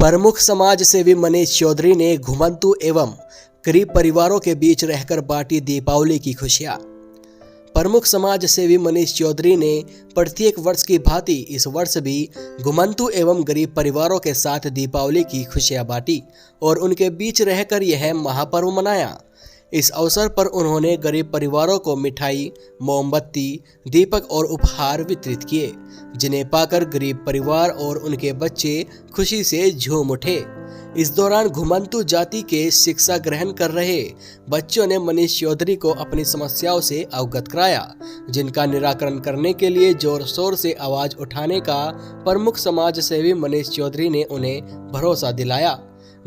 प्रमुख समाज सेवी मनीष चौधरी ने घुमंतु एवं गरीब परिवारों के बीच रहकर बांटी दीपावली की खुशियां। प्रमुख समाज सेवी मनीष चौधरी ने प्रत्येक वर्ष की भांति इस वर्ष भी घुमंतु एवं गरीब परिवारों के साथ दीपावली की खुशियां बांटी और उनके बीच रहकर यह महापर्व मनाया। इस अवसर पर उन्होंने गरीब परिवारों को मिठाई, मोमबत्ती, दीपक और उपहार वितरित किए, जिन्हें पाकर गरीब परिवार और उनके बच्चे खुशी से झूम उठे। इस दौरान घुमंतु जाति के शिक्षा ग्रहण कर रहे बच्चों ने मनीष चौधरी को अपनी समस्याओं से अवगत कराया, जिनका निराकरण करने के लिए जोर शोर से आवाज उठाने का प्रमुख समाज सेवी मनीष चौधरी ने उन्हें भरोसा दिलाया।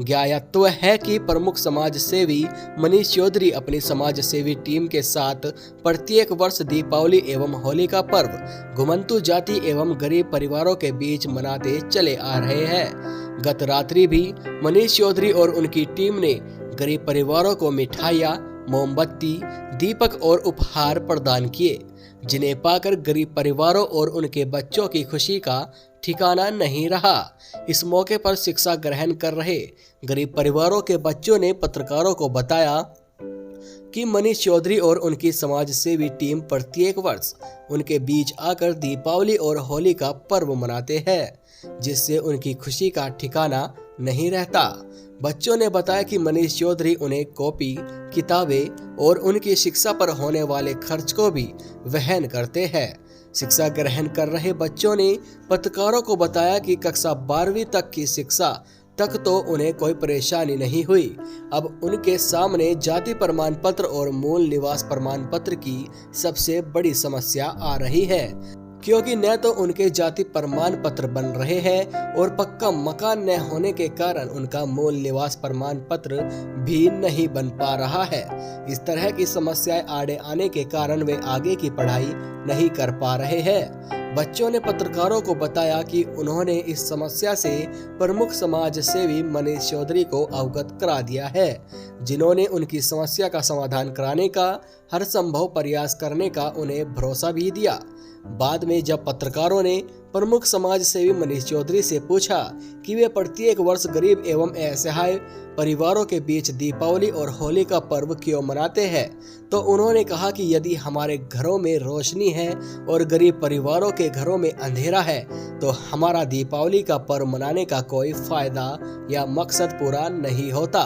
ज्ञातव्य है कि प्रमुख समाज सेवी मनीष चौधरी अपनी समाज सेवी टीम के साथ प्रत्येक वर्ष दीपावली एवं होली का पर्व घुमंतु जाति एवं गरीब परिवारों के बीच मनाते चले आ रहे हैं। गत रात्रि भी मनीष चौधरी और उनकी टीम ने गरीब परिवारों को मिठाइयाँ, मोमबत्ती, दीपक और उपहार प्रदान किए, जिन्हें पाकर गरीब परिवारों और उनके बच्चों की खुशी का ठिकाना नहीं रहा। इस मौके पर शिक्षा ग्रहण कर रहे गरीब परिवारों के बच्चों ने पत्रकारों को बताया कि मनीष चौधरी और उनकी समाज सेवी टीम प्रत्येक वर्ष उनके बीच आकर दीपावली और होली का पर्व मनाते हैं, जिससे उनकी खुशी का ठिकाना नहीं रहता। बच्चों ने बताया कि मनीष चौधरी उन्हें कॉपी, किताबें और उनकी शिक्षा पर होने वाले खर्च को भी वहन करते हैं। शिक्षा ग्रहण कर रहे बच्चों ने पत्रकारों को बताया कि कक्षा 12वीं तक की शिक्षा तक तो उन्हें कोई परेशानी नहीं हुई। अब उनके सामने जाति प्रमाण पत्र और मूल निवास प्रमाण पत्र की सबसे बड़ी समस्या आ रही है, क्योंकि न तो उनके जाति प्रमाण पत्र बन रहे हैं और पक्का मकान न होने के कारण उनका मूल निवास प्रमाण पत्र भी नहीं बन पा रहा है। इस तरह की समस्याएं आड़े आने के कारण वे आगे की पढ़ाई नहीं कर पा रहे हैं। बच्चों ने पत्रकारों को बताया कि उन्होंने इस समस्या से प्रमुख समाज सेवी मनीष चौधरी को अवगत करा दिया है, जिन्होंने उनकी समस्या का समाधान कराने का हर संभव प्रयास करने का उन्हें भरोसा भी दिया। बाद में जब पत्रकारों ने प्रमुख समाज सेवी मनीष चौधरी से पूछा कि वे प्रत्येक वर्ष गरीब एवं असहाय परिवारों के बीच दीपावली और होली का पर्व क्यों मनाते हैं, तो उन्होंने कहा कि यदि हमारे घरों में रोशनी है और गरीब परिवारों के घरों में अंधेरा है, तो हमारा दीपावली का पर्व मनाने का कोई फायदा या मकसद पूरा नहीं होता।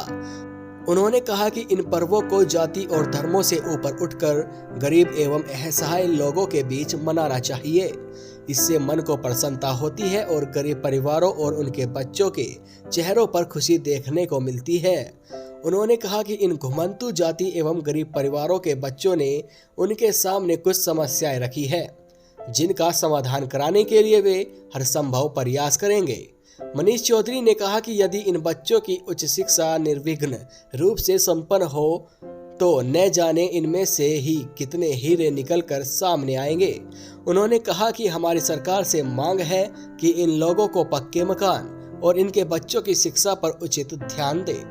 उन्होंने कहा कि इन पर्वों को जाति और धर्मों से ऊपर उठकर गरीब एवं असहाय लोगों के बीच मनाना चाहिए। इससे मन को प्रसन्नता होती है और गरीब परिवारों और उनके बच्चों के चेहरों पर खुशी देखने को मिलती है। उन्होंने कहा कि इन घुमंतु जाति एवं गरीब परिवारों के बच्चों ने उनके सामने कुछ समस्याएं रखी है, जिनका समाधान कराने के लिए वे हर संभव प्रयास करेंगे। मनीष चौधरी ने कहा कि यदि इन बच्चों की उच्च शिक्षा निर्विघ्न रूप से संपन्न हो तो न जाने इनमें से ही कितने हीरे निकलकर सामने आएंगे। उन्होंने कहा कि हमारी सरकार से मांग है कि इन लोगों को पक्के मकान और इनके बच्चों की शिक्षा पर उचित ध्यान दे।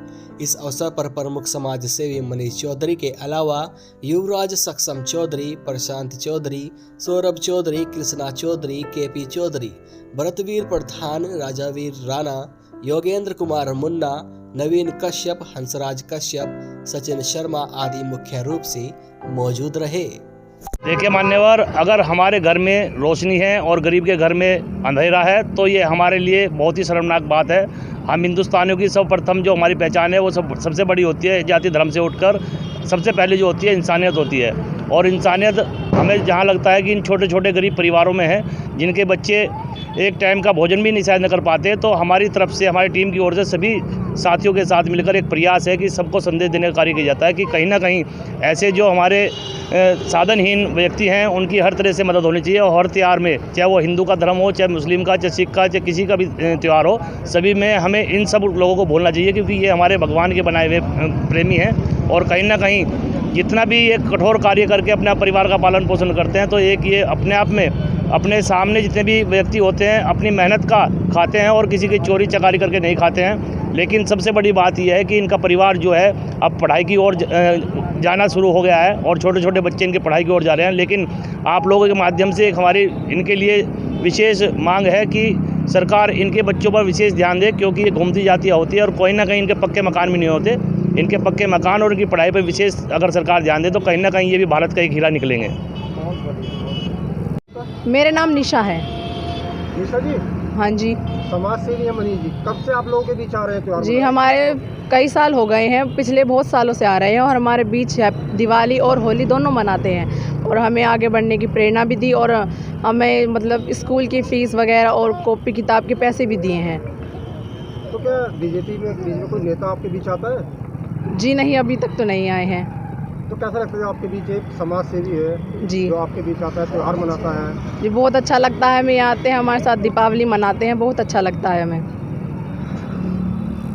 इस अवसर पर प्रमुख समाज सेवी मनीष चौधरी के अलावा युवराज सक्षम चौधरी, प्रशांत चौधरी, सौरभ चौधरी, कृष्णा चौधरी, केपी चौधरी, भरतवीर प्रधान, राजावीर राणा, योगेंद्र कुमार मुन्ना, नवीन कश्यप, हंसराज कश्यप, सचिन शर्मा आदि मुख्य रूप से मौजूद रहे। देखिए मान्यवर, अगर हमारे घर में रोशनी है और गरीब के घर में अंधेरा है तो ये हमारे लिए बहुत ही शर्मनाक बात है। हम हिंदुस्तानियों की सर्वप्रथम जो हमारी पहचान है वो सबसे बड़ी होती है जाति धर्म से उठकर सबसे पहले जो होती है इंसानियत होती है। और इंसानियत हमें जहाँ लगता है कि इन छोटे छोटे गरीब परिवारों में है, जिनके बच्चे एक टाइम का भोजन भी नहीं शायद न कर पाते, तो हमारी तरफ से हमारी टीम की ओर से सभी साथियों के साथ मिलकर एक प्रयास है कि सबको संदेश देने का कार्य किया जाता है कि कहीं ना कहीं ऐसे जो हमारे साधनहीन व्यक्ति हैं उनकी हर तरह से मदद होनी चाहिए। और हर त्यौहार में, चाहे वो हिंदू का धर्म हो, चाहे मुस्लिम का, चाहे सिख का, चाहे किसी का भी त्यौहार हो, सभी में हमें इन सब लोगों को बोलना चाहिए, क्योंकि ये हमारे भगवान के बनाए हुए प्रेमी हैं। और कहीं ना कहीं जितना भी ये कठोर कार्य करके अपने परिवार का पालन पोषण करते हैं, तो एक ये अपने आप में अपने सामने जितने भी व्यक्ति होते हैं अपनी मेहनत का खाते हैं और किसी की चोरी चकारी करके नहीं खाते हैं। लेकिन सबसे बड़ी बात यह है कि इनका परिवार जो है अब पढ़ाई की ओर जाना शुरू हो गया है और छोटे छोटे बच्चे इनकी पढ़ाई की ओर जा रहे हैं। लेकिन आप लोगों के माध्यम से एक हमारी इनके लिए विशेष मांग है कि सरकार इनके बच्चों पर विशेष ध्यान दे, क्योंकि ये घूमती जातियाँ होती है और कोई ना कहीं इनके पक्के मकान भी नहीं होते। इनके पक्के मकान और इनकी पढ़ाई पर विशेष अगर सरकार ध्यान दे तो कहीं ना कहीं ये भी भारत का एक हीरा निकलेंगे। मेरा नाम निशा है। निशा जी, हाँ जी। समाज सेवी हैं मनीष जी, कब से आप लोगों के बीच आ रहे हैं त्योहार जी मनाने? हमारे कई साल हो गए हैं, पिछले बहुत सालों से आ रहे हैं और हमारे बीच दिवाली और होली दोनों मनाते हैं और हमें आगे बढ़ने की प्रेरणा भी दी और हमें मतलब स्कूल की फ़ीस वगैरह और कॉपी किताब के पैसे भी दिए हैं। तो क्या बीजेपी में बीच में कोई नेता आपके बीच आता है? जी नहीं, अभी तक तो नहीं आए हैं। तो कैसा लगता है आपके बीच एक समाज सेवी है जी जो आपके बीच आता है, त्योहार मनाता है? जी बहुत अच्छा लगता है, हमें यहाँ आते हैं, हमारे साथ दीपावली मनाते हैं, बहुत अच्छा लगता है हमें।